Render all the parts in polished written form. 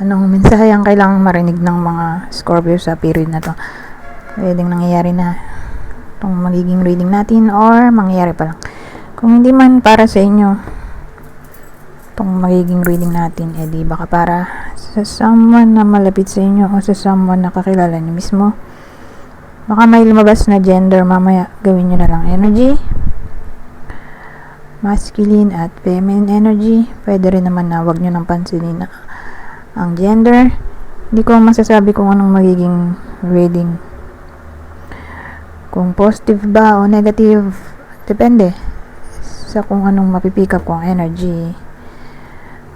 Anong mensahe ang kailangang marinig ng mga Scorpio sa period na to? Pwedeng nangyayari na itong magiging reading natin or mangyayari pa lang. Kung hindi man para sa inyo itong magiging reading natin, di baka para sa someone na malapit sa inyo o sa someone na kakilala niyo mismo. Baka may lumabas na gender mamaya, gawin nyo na lang energy. Masculine at feminine energy. Pwede rin naman na wag nyo nang pansinin na ang gender. Hindi ko masasabi kung anong magiging reading. Kung positive ba o negative, depende sa kung anong mapipick up kong energy.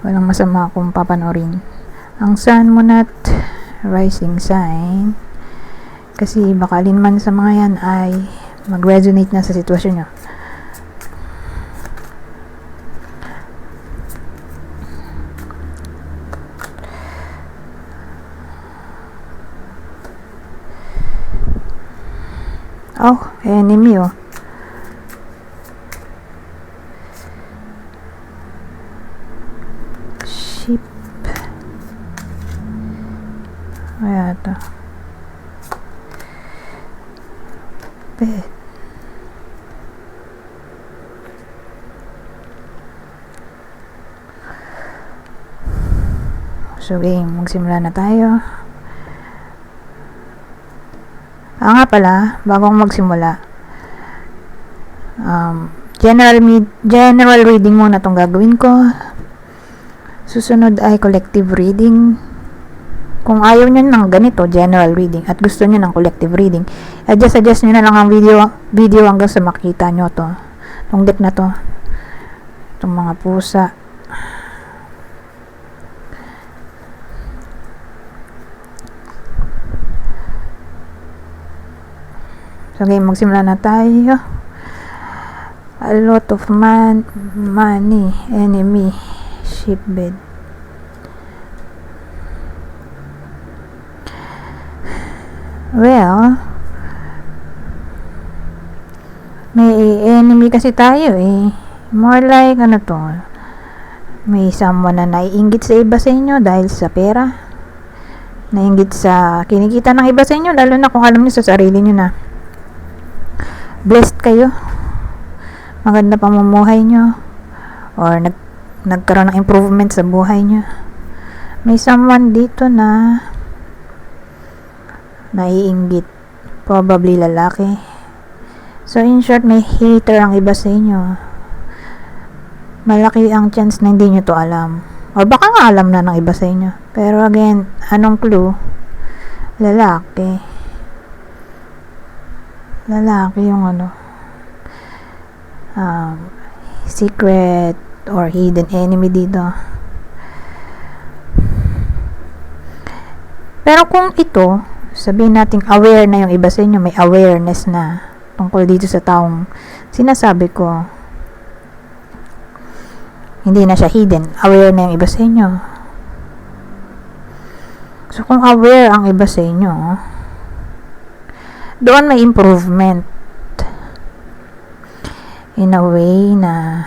Walang masama kung papanoorin. Ang sun, moon at rising sign. Kasi baka alin man sa mga yan ay mag-resonate na sa sitwasyon nyo. Oh, enemy oh. Ship. Kaya ito. Bed. So game, magsimula na tayo. Nga pala, bago magsimula, general reading muna itong gagawin ko. Susunod ay collective reading. Kung ayaw nyo ng ganito, general reading, at gusto nyo ng collective reading, adjust nyo na lang ang video hanggang sa makita nyo to. Itong deck na to. Itong mga pusa. So, okay, magsimula na tayo. A lot of money, enemy, shipbed. Well, may enemy kasi tayo eh. More like, ano to? May someone na naiinggit sa iba sa inyo dahil sa pera. Naiinggit sa kinikita ng iba sa inyo, lalo na kung alam niyo sa sarili niyo na blessed kayo, maganda pamumuhay nyo, or nagkaroon ng improvement sa buhay nyo. May someone dito na naiinggit, probably lalaki. So in short, may hater ang iba sa inyo. Malaki ang chance na hindi nyo to alam, or baka nga alam na ng iba sa inyo. Pero again, anong clue? Lalaki yung secret or hidden enemy dito. Pero kung ito, sabihin natin aware na yung iba sa inyo, may awareness na tungkol dito sa taong sinasabi ko, hindi na siya hidden, aware na yung iba sa inyo. So kung aware ang iba sa inyo, doon may improvement in a way na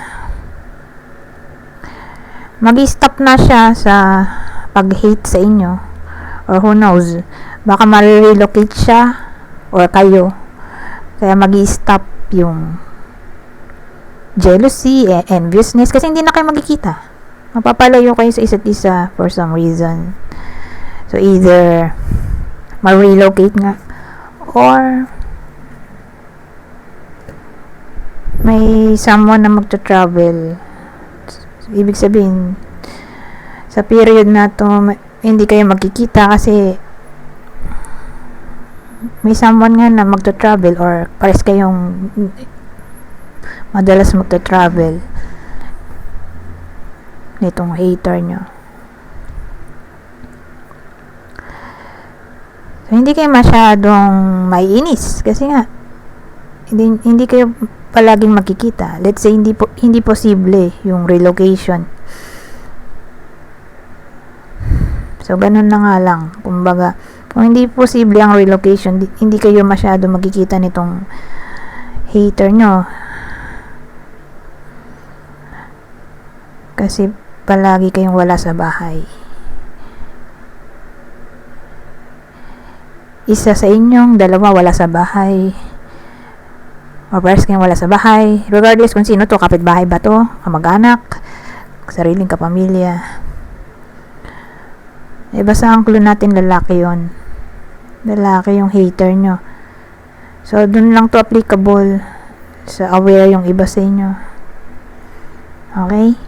mag-stop na siya sa pag-hate sa inyo, or who knows, baka ma-relocate siya or kayo, kaya mag-stop yung jealousy, enviousness, kasi hindi na kayo magkikita, mapapalayo kayo sa isa't isa for some reason. So either ma-relocate nga, or may someone na magta-travel. Ibig sabihin, sa period na to, hindi kayo magkikita kasi may someone nga na magta-travel, or pares kayong madalas magta-travel nitong hater nyo. So, hindi kayo masyadong maiinis kasi nga hindi kayo palaging magkikita. Let's say hindi posible yung relocation. So ganun na nga lang. Kumbaga, kung hindi posible ang relocation, hindi kayo masyado magkikita nitong hater nyo. Kasi palagi kayong wala sa bahay. isa sa inyong dalawa wala sa bahay, or parehas kayong wala sa bahay, regardless kung sino to, kapitbahay ba to, kamag-anak, sariling kapamilya, basta ang clue natin lalaki yon, lalaki yung hater nyo. So dun lang to applicable, sa aware yung iba sa inyo, okay,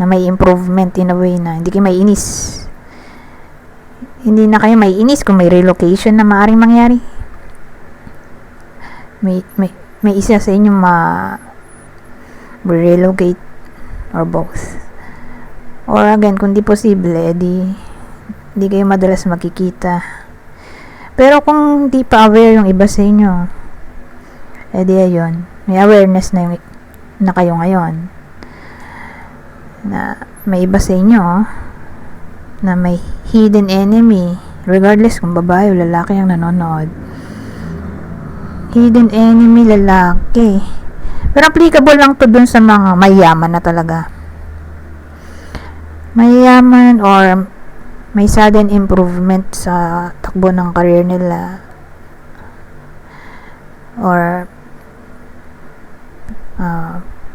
na may improvement in a way na hindi kayo maiinis. Hindi na kayo maiinis kung may relocation na maaring mangyari. May isa sa inyo relocate or both. Or again, kung di posible, di kayo madalas makikita. Pero kung di pa aware yung iba sa inyo, ayun, may awareness na kayo ngayon na may iba sa inyo na may hidden enemy, regardless kung babae o lalaki ang nanonood. Hidden enemy, lalaki. Pero applicable lang to dun sa mga mayaman na talaga. Mayaman or may sudden improvement sa takbo ng career nila, or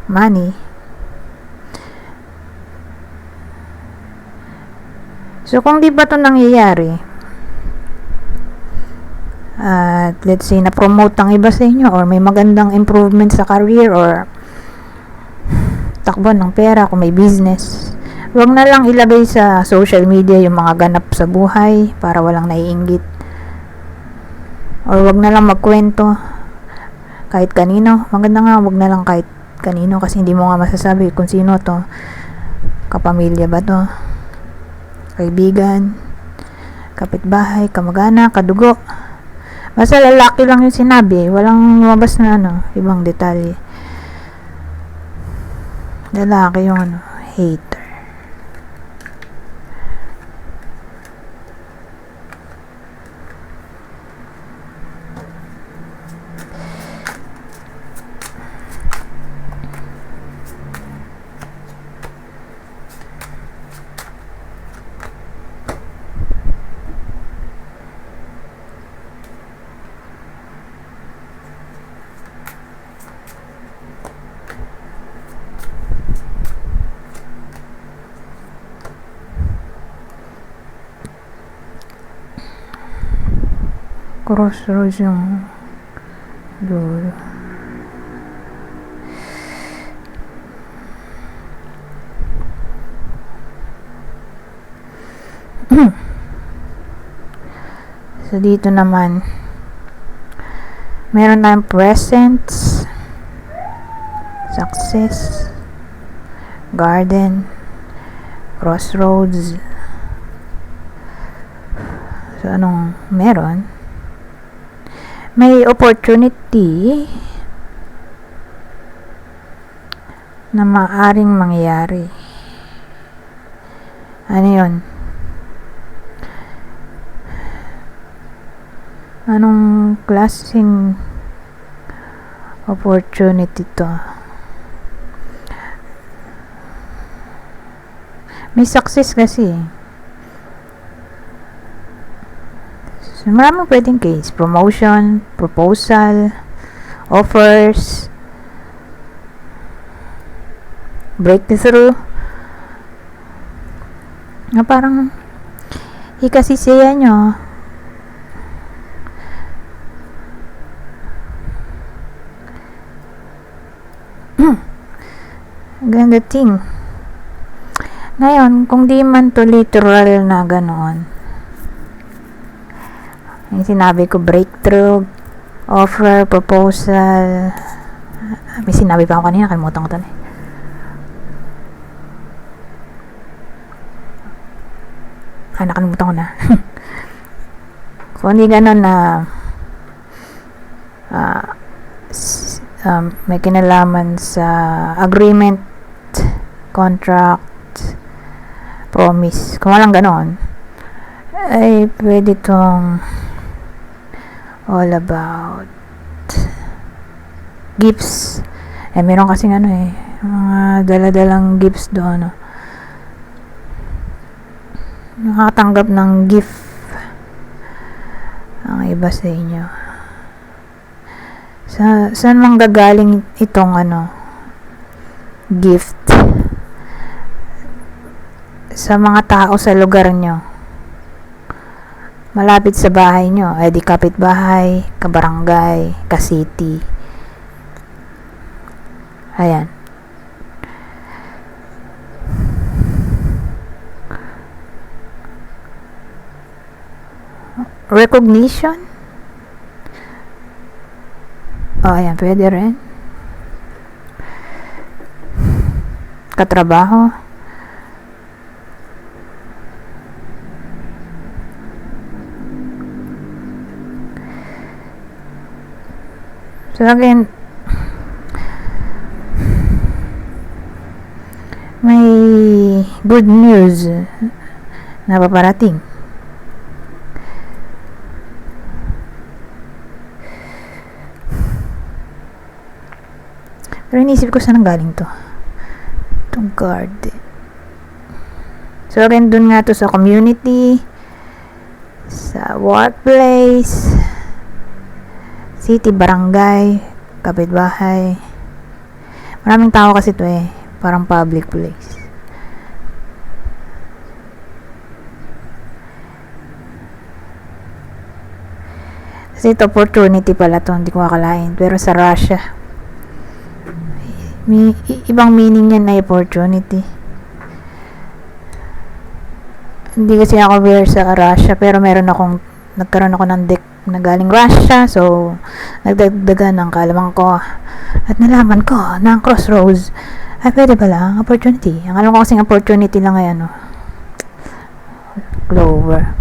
money. So kung di ba to nangyayari, at let's say na-promote ang iba sa inyo, or may magandang improvement sa career, or takbo ng pera kung may business, wag na lang ilagay sa social media yung mga ganap sa buhay para walang naiinggit, or wag na lang magkwento kahit kanino. Maganda nga wag na lang kahit kanino, kasi hindi mo nga masasabi kung sino to, kapamilya ba to, kaibigan, kapitbahay, kamag-anak, kadugo. Basta lalaki lang yung sinabi, walang lumabas na ibang detalye. Lalaki yung hater. Crossroads yung dulo. So dito naman meron tayong presents, success, garden, crossroads. So anong meron? May opportunity na maaring mangyari. Ano yun? Anong klaseng opportunity to? May success kasi. So, maraming pwedeng case. Promotion, proposal, offers, breakthrough. Na parang ikasisiya nyo. Ganda thing. Ngayon, kung di man to literal na ganoon, yung sinabi ko, breakthrough, offer, proposal, may sinabi pa ako kanina, kalimutan ko to nakalimutan ko na. Kung hindi ganon na may kinalaman sa agreement, contract, promise, kung walang ganon, ay pwede tong all about gifts. Meron kasing mga daladalang gifts doon, nakakatanggap ng gift, ang iba sa inyo. Saan mang gagaling itong gift? Sa mga tao sa lugar nyo, malapit sa bahay nyo, di kapitbahay, kabarangay, ka-city. Ayan. Recognition? Ayan, pwede rin. Katrabaho. So again, may good news na paparating. Pero inisip ko saan galing to. Itong card. So again, dun nga to sa community, sa workplace, city, barangay, kapitbahay. Maraming tao kasi to parang public place. Kasi ito opportunity pala to, hindi ko akalain. Pero sa Russia, may ibang meaning yan na opportunity. Hindi kasi ako aware sa Russia, pero nagkaroon ako ng deck na galing Russia, so nagdagdagan ng kaalaman ko at nalaman ko na ang crossroads ay pwede pala ang opportunity. Ang alam ko kasing opportunity lang ay clover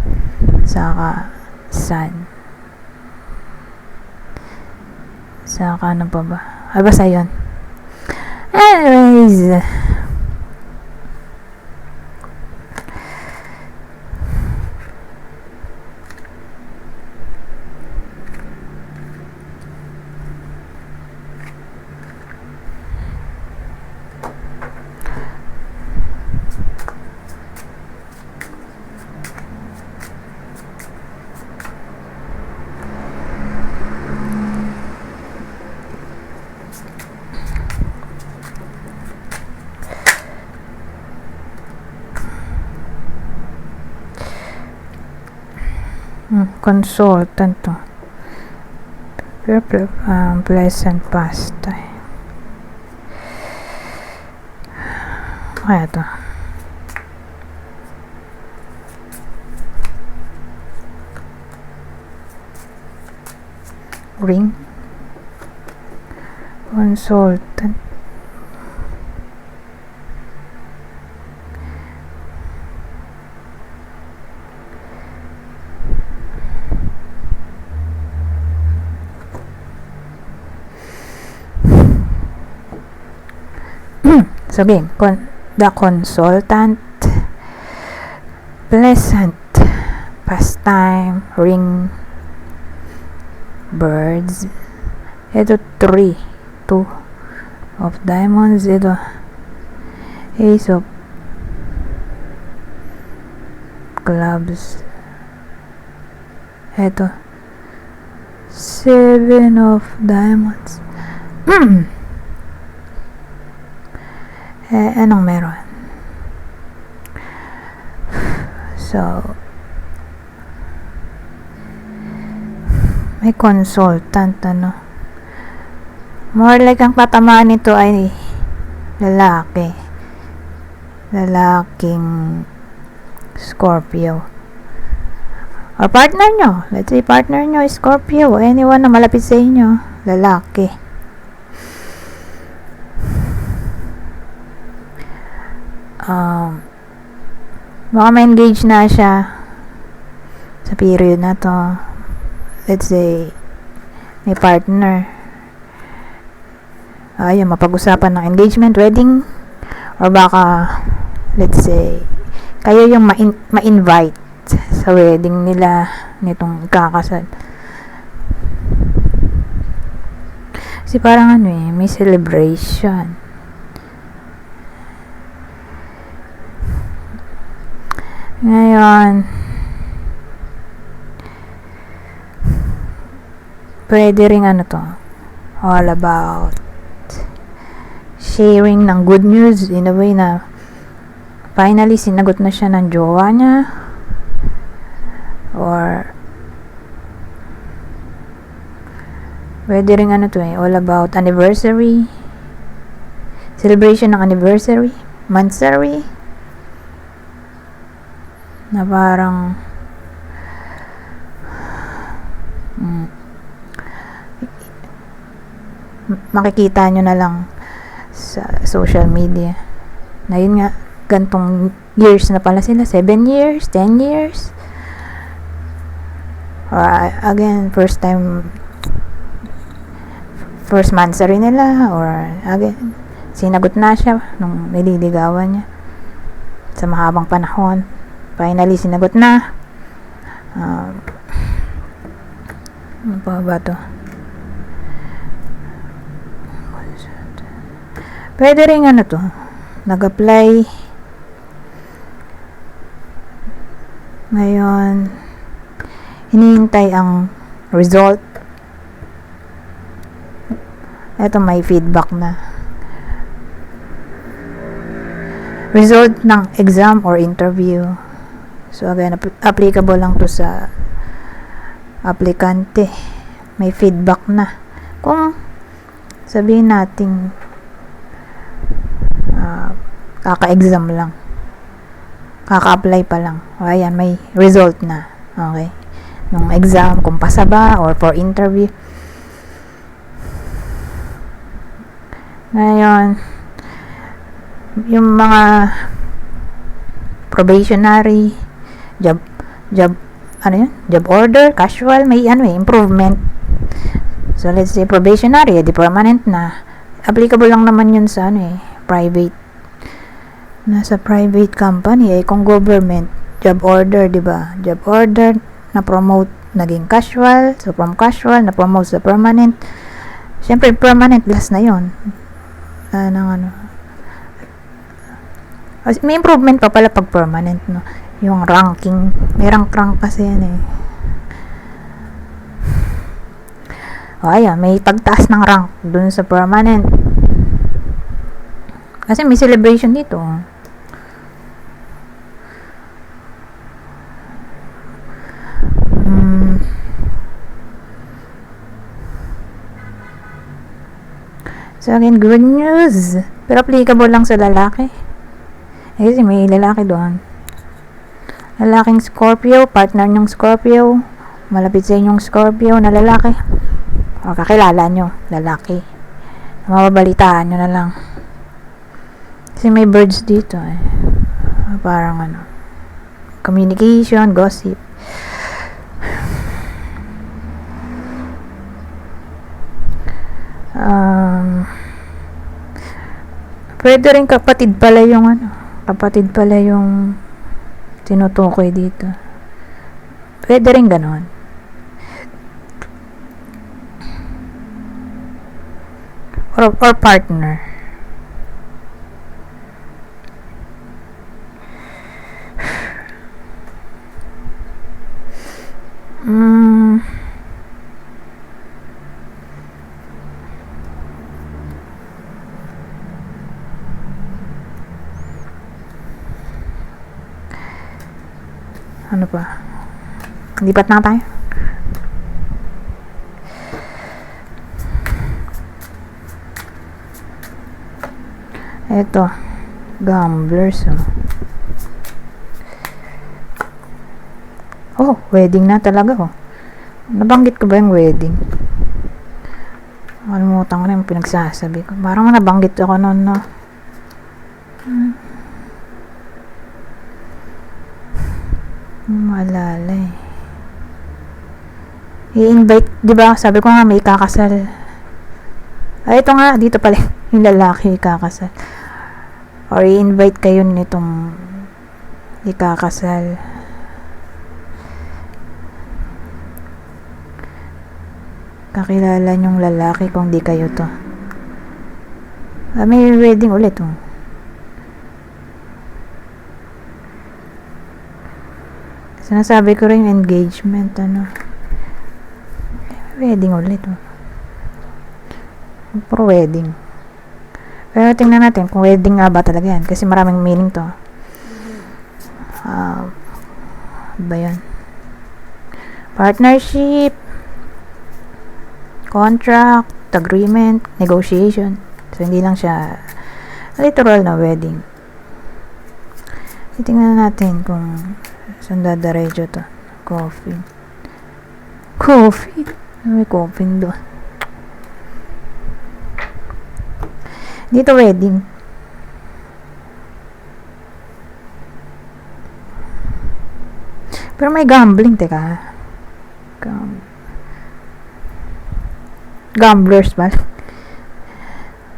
saka sun, saka ano pa ba, basta yun. Anyways, consultant to. Pleasant pastime. Kaya to. Ring. Consultant. So again, the consultant, pleasant pastime, ring, birds. Ito 3, 2 of diamonds. Ito ace of clubs. Ito 7 of diamonds. Anong meron? So, may consultant, more like ang tatamaan nito ay lalaking Scorpio, or partner nyo. Let's say partner nyo is Scorpio, anyone na malapit sa inyo, lalaki. Baka ma-engage na siya sa period na to. Let's say may partner, mapag-usapan ng engagement, wedding, or baka let's say kayo yung ma-invite sa wedding nila nitong kakasal. Kasi parang may celebration. Ngayon, Pwede ring ano to, all about sharing ng good news in a way na finally sinagot na siya ng jowa niya, or pwede ring ano to all about anniversary, celebration ng anniversary, monthsary, na parang makikita nyo na lang sa social media na yun nga, gantong years na pala sila, 7 years, 10 years, or again, first monthsary nila, or again, sinagot na siya nung nililigawan niya sa mahabang panahon, finally sinagot na. Ano pa ba to? Pwede rin ano to, nag-apply ngayon, hinihintay ang result. Eto, may feedback na result ng exam or interview. So again, applicable lang to sa aplikante. May feedback na. Kung sabihin natin kaka-exam lang, kaka-apply pa lang, o ayan, may result na, okay, nung exam, kung pasa ba or for interview. Ngayon, yung mga probationary job job order, casual, may improvement. So let's say probationary, di permanent na, applicable lang naman yun sa private. Nasa private company, kung government, job order, di ba? Job order na promote naging casual, so from casual na promote sa permanent. Siyempre permanent, last na yon. May improvement pa pala pag permanent, no? Yung ranking, may rank kasi yan ayan, may pagtaas ng rank dun sa permanent. Kasi may celebration dito. So again, good news. Pero applicable lang sa lalaki. Kasi may lalaki doon. Lalaking Scorpio, partner nyong Scorpio, malapit sa inyong Scorpio na lalaki. O kakilala nyo, lalaki. Mababalitaan nyo na lang. Kasi may birds dito Parang communication, gossip. Pwede rin kapatid pala yung tinutukoy dito. Pwede rin ganon. Or partner. Ano pa? Lipat na tayo. Eto, gamblers. Oh, wedding na talaga. Nabanggit ko ba yung wedding? Kalimutan ko na yung pinagsasabi ko. Parang nabanggit ako noon, no? Maalala i-invite, di ba? Sabi ko nga may kakasal. Ito nga, dito pala yung lalaki kakasal. Or i-invite kayo nitong ikakasal. Kakilala nyong lalaki kung di kayo to. May wedding ulit Sinasabi ko rin yung engagement, Wedding ulit. Puro wedding. Pero tingnan natin kung wedding nga ba talaga yan. Kasi maraming meaning to. Ba yan? Partnership, contract, agreement, negotiation. So, hindi lang siya literal na wedding. Tingnan natin kung saan dadaretso to. Coffee. May coffee doon. Dito wedding. Pero may gambling, teka. Gamblers ba?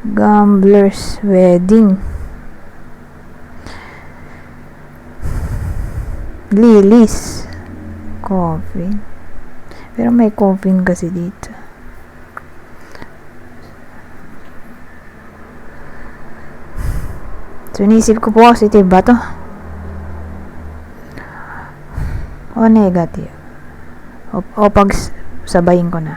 Gamblers wedding. Lilies. Coffee. Pero may coffee kasi dito. So, inisip ko positive ba to? O negative? O pag sabayin ko na.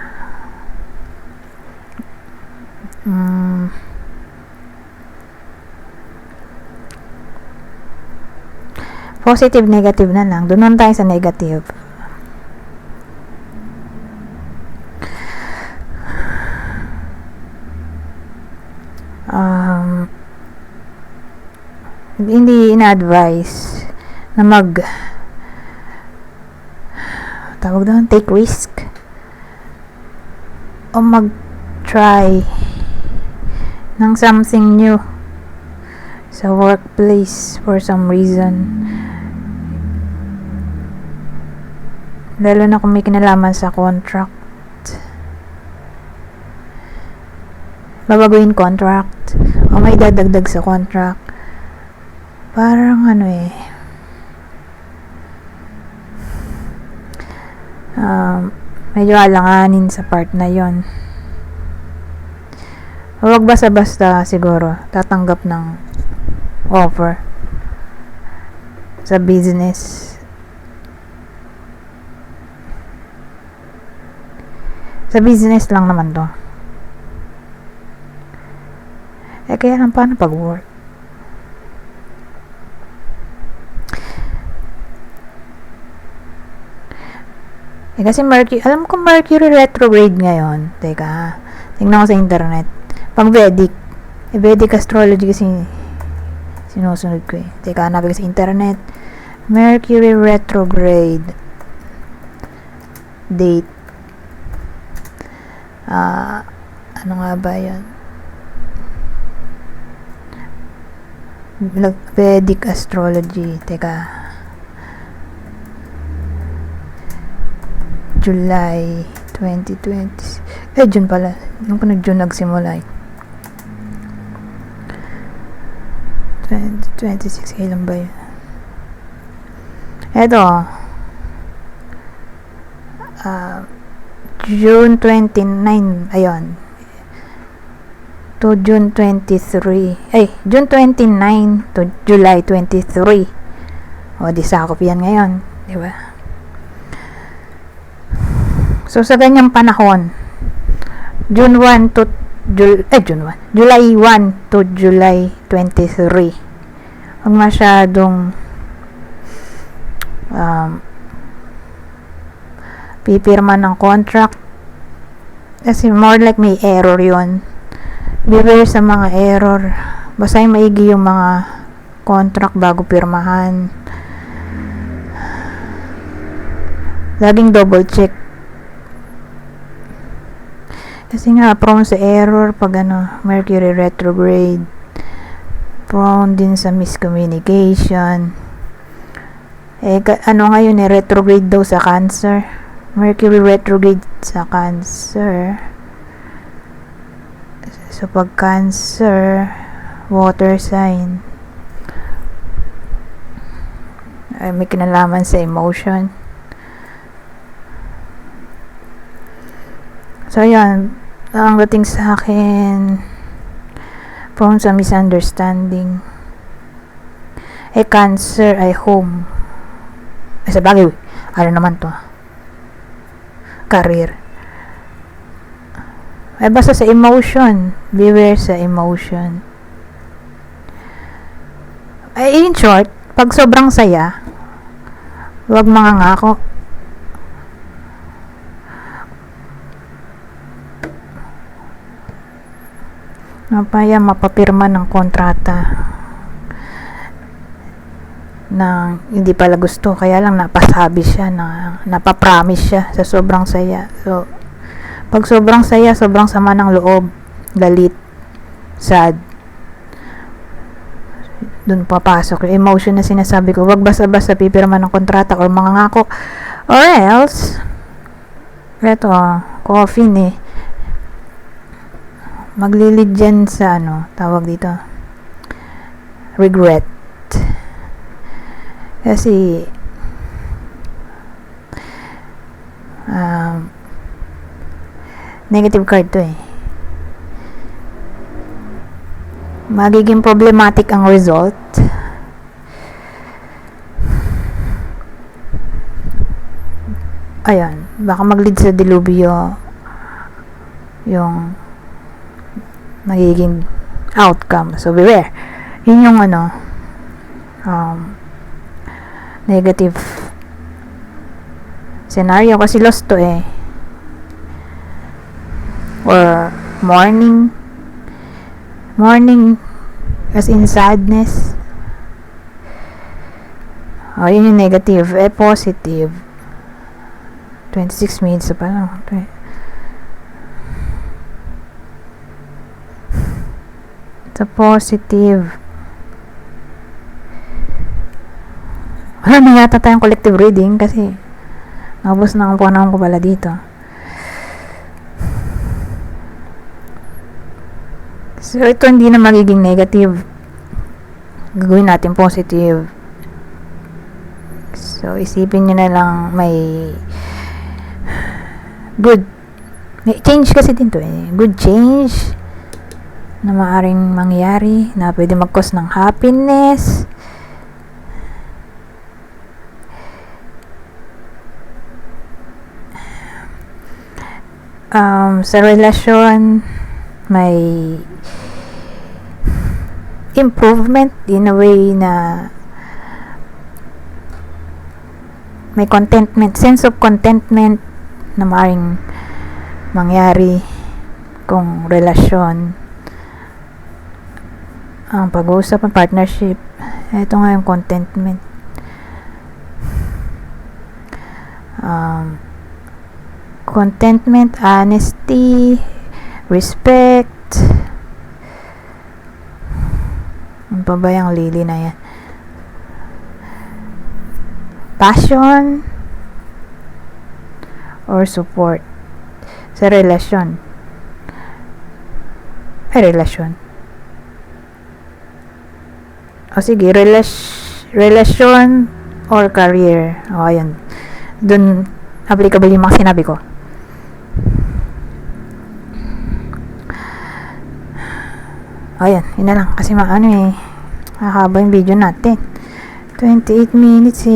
Positive, negative na lang. Doon tayo sa negative. Hindi ina-advise na tawag doon, take risk o mag-try ng something new sa workplace for some reason, lalo na kung may kinalaman sa contract. Babaguhin contract o may dadagdag sa contract. Parang medyo alanganin sa part na yon. Huwag basta-basta siguro tatanggap ng offer sa business. Sa business lang naman to. Kaya lang paano pag-work? Kasi Mercury, alam ko Mercury retrograde ngayon. Teka, tingnan ko sa internet. Pag Vedic. Vedic astrology kasi sinusunod ko eh. Teka, hanapin ko sa internet. Mercury retrograde date. Ano nga ba yan? Vedic astrology. Teka. July 2020. June pala. Yung June nagsimula. 2026. Kailan ba yun? Eto. June 29. Ayun. To June 23. June 29 to July 23. O, di sakop yan ngayon. Diba? So, sa ganyang panahon, July 1 to July 23. Huwag masyadong pipirma ng contract. Kasi more like may error yon. Beware sa mga error. Basahin maigi yung mga contract bago pirmahan. Laging double check. Kasi nga, prone sa error pag Mercury retrograde. Prone din sa miscommunication. Ngayon retrograde daw sa Cancer. Mercury retrograde sa Cancer. So, pag Cancer, water sign. May kinalaman sa emotion. So, yan. Ang dating sa akin, prone sa misunderstanding. Cancer ay home. Sa bagay, ano naman to? Career. Basta sa emotion. Beware sa emotion. In short, pag sobrang saya, huwag mangangako. Mapapirma ng kontrata na hindi pala gusto, kaya lang napasabi siya, napapromise siya sa sobrang saya. So, pag sobrang saya, sobrang sama ng loob, galit, sad, dun papasok yung emotion na sinasabi ko. Wag basta-basta pipirma ng kontrata or mangangako, or else eto, coffin maglilid dyan sa tawag dito, regret. Kasi negative card to magiging problematic ang result. Ayan, baka mag-lead sa dilubyo yung magiging outcome. So beware. Yun yung negative scenario, kasi lost to or mourning as in sadness. Yun yung negative. Positive, 26 minutes pa lang. It's a positive. Wala na yata tayong collective reading kasi naubos na ang panahon ko pala dito. So, ito hindi na magiging negative. Gagawin natin positive. So, isipin nyo na lang may change kasi din to Good change na maaaring mangyari, na pwede mag-cause ng happiness. Sa relasyon, may improvement in a way na may contentment, sense of contentment na maaaring mangyari kung relasyon ang pag-uusap ng partnership. Ito nga yung contentment. Contentment, honesty, respect. Ano pa ba yung lili na yan? Passion or support sa relasyon. Relasyon. Sige, relasyon or career. Ayan. Dun applicable yung mga sinabi ko. Ayan, yun na lang. Kasi mahaba yung video natin. 28 minutes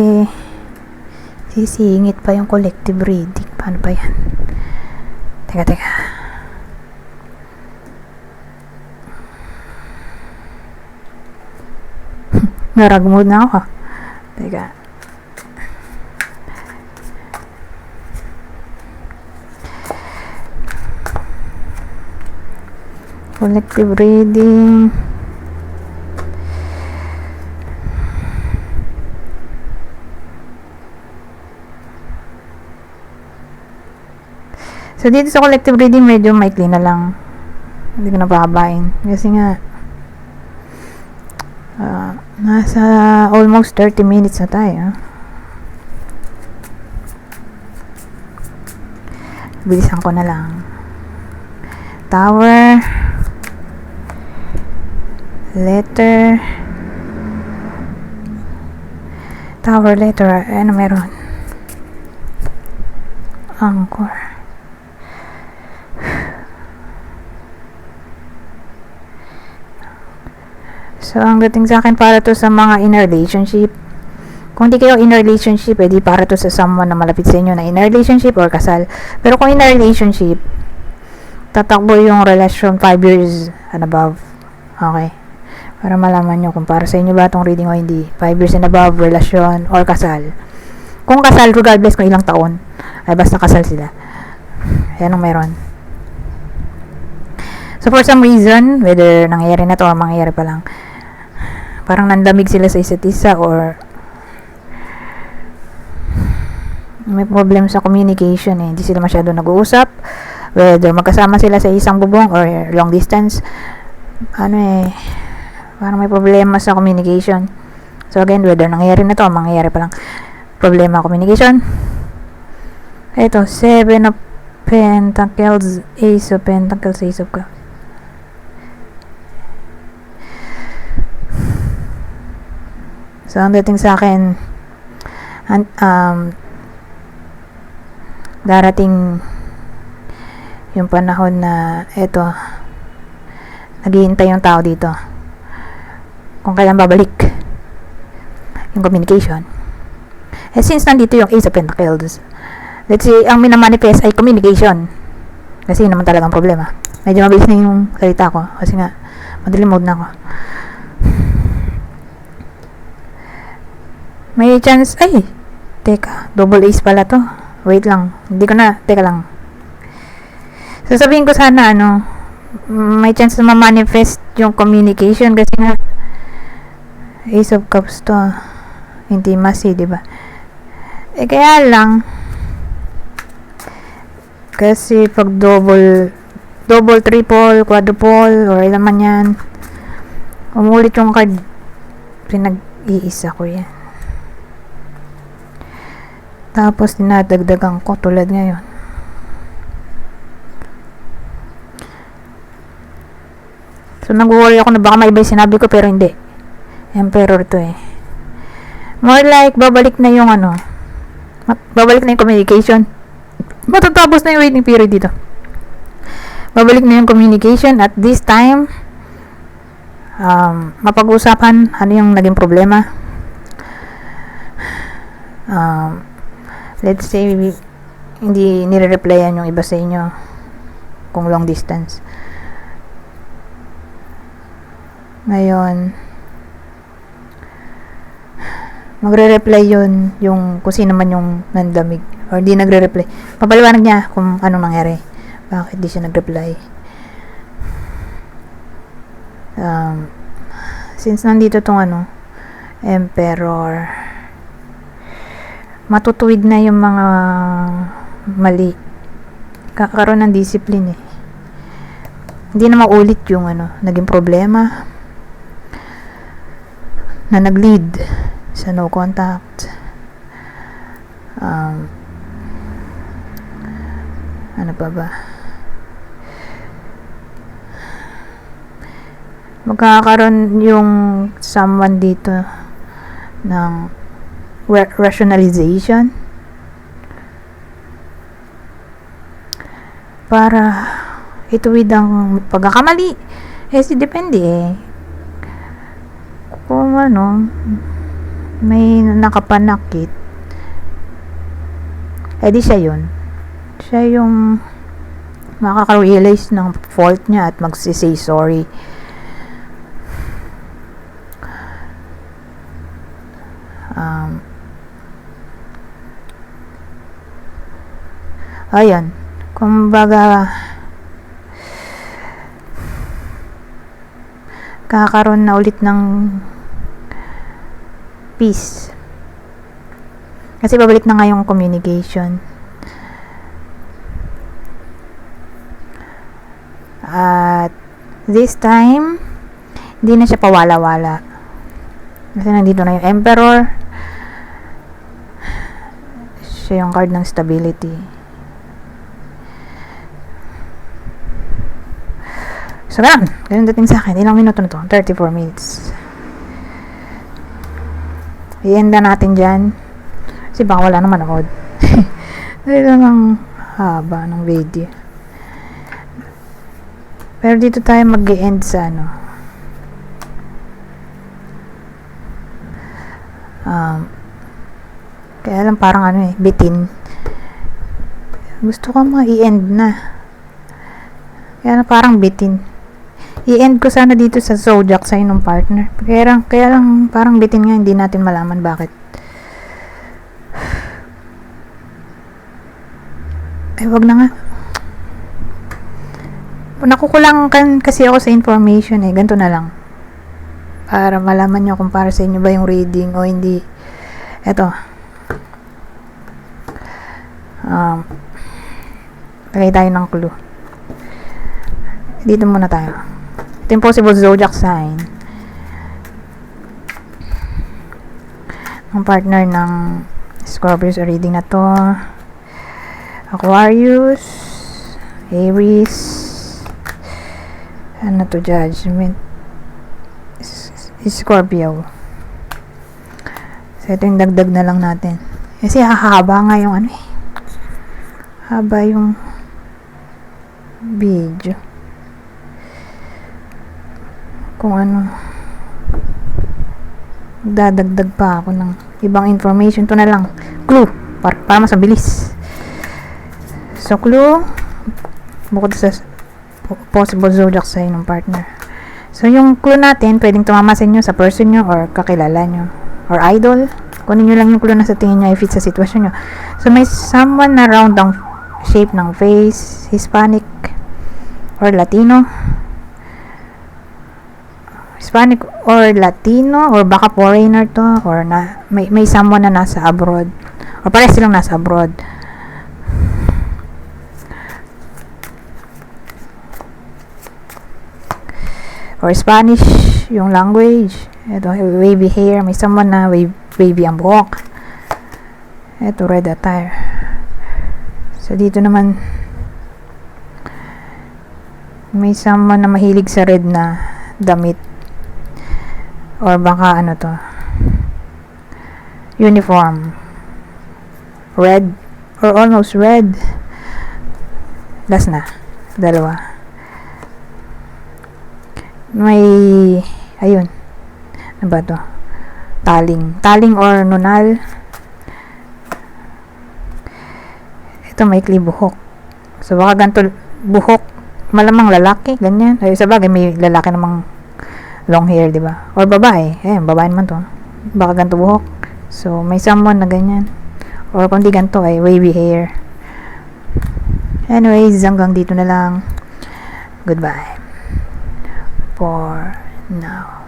sisingit pa yung collective reading. Paano pa yan? Teka. Narag mood na ako. Teka. Collective reading. So, dito sa collective reading, medyo maikli na lang. Hindi ko na pahabain. Kasi nga, nasa almost 30 minutes na tayo. Bilisan ko na lang. Tower. Letter. Tower, letter. Ano meron? Anchor. So, ang dating sa akin, para to sa mga in relationship. Kung di kayo in relationship, di para to sa someone na malapit sa inyo na in relationship or kasal. Pero kung in relationship, tatakbo yung relasyon 5 years and above. Okay. Para malaman nyo kung para sa inyo ba itong reading o hindi. 5 years and above, relasyon, or kasal. Kung kasal, regardless kung ilang taon, ay basta kasal sila. Yan ang meron. So for some reason, whether nangyayari na to or mangyayari pa lang, parang nandamig sila sa isa't isa or may problem sa communication eh. Hindi sila masyado nag-uusap. Whether magkasama sila sa isang bubong or long distance, parang may problema sa communication. So again, whether nangyayari na to o mangyayari pa lang, problema communication. Ito, 7 of Pentacles, Ace of Pentacles, Ace of Cups. So, ang dating sa akin, darating yung panahon na eto, naghihintay yung tao dito kung kailan babalik yung communication. Since nandito yung Ace of Pentacles, let's say, ang minamanifest ay communication. Kasi yun naman talagang problema. Medyo mabilis na yung salita ko kasi nga, madaling mode na ako. May chance, teka, double ace pala to. Wait lang, teka lang. Sasabihin ko sana, may chance na ma-manifest yung communication kasi nga, Ace of Cups to, intimacy, diba? Kaya lang, kasi pag double, triple, quadruple, or ilan man yan, umulit yung card, pinag-iisa ko yan. Tapos, dinadagdagan ko tulad ngayon. So, nag-worry ako na baka may iba yung sinabi ko, pero hindi. Emperor to eh. More like, babalik na yung communication. Matatapos na yung waiting period dito. Babalik na yung communication. At this time, mapag-usapan ano yung naging problema. Let's say, hindi nire-replyan yung iba sa inyo kung long distance. Ngayon, magre-reply yun yung kung sino man yung nandamig or di nagre-reply. Papaliwanag niya kung anong nangyari. Bakit di siya nag-reply. Since nandito tong Emperor, matutuwid na yung mga mali. Kakaroon ng discipline eh. Hindi na maulit yung naging problema na nag-lead sa no contact. Ano pa ba? Magkakaroon yung someone dito ng rationalization para ituwid ang pagkakamali. Depende eh. Kung may nakapanakit, di siya yun. Siya yung makaka-realize ng fault niya at magsisay sorry. Ayan, kumbaga kakaroon na ulit ng peace kasi babalik na nga yung communication. At this time hindi na siya pawala-wala kasi nandito na yung Emperor. Siya yung card ng stability. So, ganun dating sa akin. Ilang minuto na to? 34 minutes. I-enda natin dyan. Kasi baka wala naman ako. Dahil lang ang haba ng video. Pero dito tayo mag-e-end sa kaya lang parang bitin. Gusto ko i-end na. Kaya parang bitin. I-end ko sana dito sa zodiac sign ng partner. Kaya lang parang bitin nga, hindi natin malaman bakit. Ay, wag na nga. Nakukulangan kasi ako sa information eh. Ganito na lang. Para malaman nyo kung para sa inyo ba yung reading o hindi. Eto. Lagay tayo ng clue. Dito muna tayo. Ito yung possible zodiac sign ng partner ng Scorpio sa reading na to. Aquarius, Aries, ano to, Judgment, Scorpio. So ito yung dagdag na lang natin. Kasi hahaba nga yung ano eh. Haba yung video. Kung ano, dadagdag pa ako ng ibang information. To na lang. Clue. Para mas mabilis. So, clue. Bukod sa possible zodiac sign ng partner. So, yung clue natin, pwedeng tumama sa inyo, sa person nyo, or kakilala nyo, or idol. Kunin nyo lang yung clue na sa tingin nyo, i-fit sa sitwasyon nyo. So, may someone na round ang shape ng face, Hispanic, or Latino. Hispanic or Latino, or baka foreigner to, or may someone na nasa abroad, or parehas silang nasa abroad. Or Spanish yung language. Ito, wavy hair, may someone na wavy ang buhok. Ito, red attire. So dito naman may someone na mahilig sa red na damit. Or baka ano to, uniform, red or almost red. Last na, dalawa. May ayun, ano ba to, taling or nunal. Ito may buhok. So baka ganito buhok, malamang lalaki, ganyan. Ay, sa bagay may lalaki namang long hair, di ba? Or babae. Babae naman to. Baka ganito buhok. So, may someone na ganyan. Or kung di ganito ay wavy hair. Anyways, hanggang dito na lang. Goodbye. For now.